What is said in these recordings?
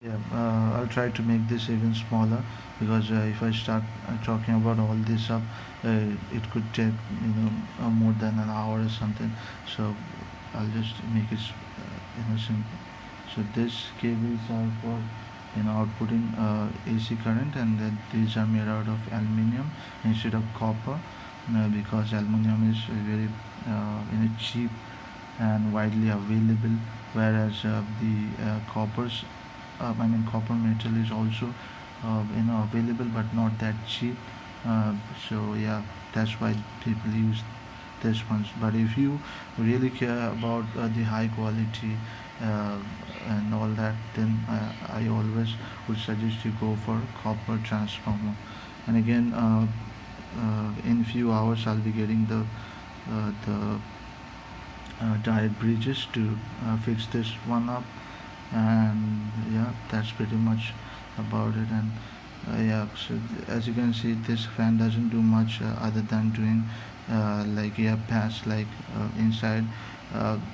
Yeah, I'll try to make this even smaller because if I start talking about all this up, it could take more than an hour or something. So I'll just make it simple. So these cables are for outputting AC current, and these are made out of aluminium instead of copper, because aluminium is very cheap and widely available, whereas the coppers copper metal is also available but not that cheap. So yeah, that's why people use this ones. But if you really care about the high quality uh, and all that, then I always would suggest you go for copper transformer. And again, in few hours I'll be getting the direct bridges to fix this one up. And yeah, that's pretty much about it. And yeah, so as you can see, this fan doesn't do much other than doing like air pass like inside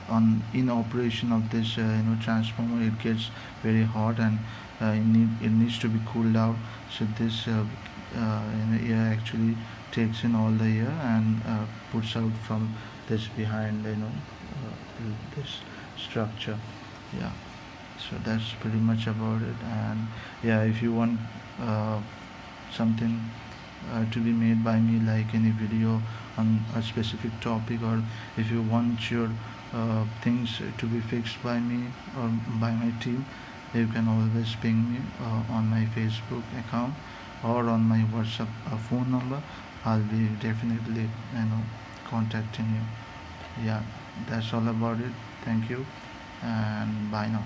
on in operation of this transformer. It gets very hot, and it needs to be cooled out. So this air actually takes in all the air and puts out from this behind this structure. Yeah, so that's pretty much about it. And yeah, if you want uh, something to be made by me, like any video on a specific topic, or if you want your things to be fixed by me or by my team, you can always ping me on my Facebook account or on my WhatsApp phone number. I'll be definitely contacting you. Yeah, that's all about it. Thank you, and bye now.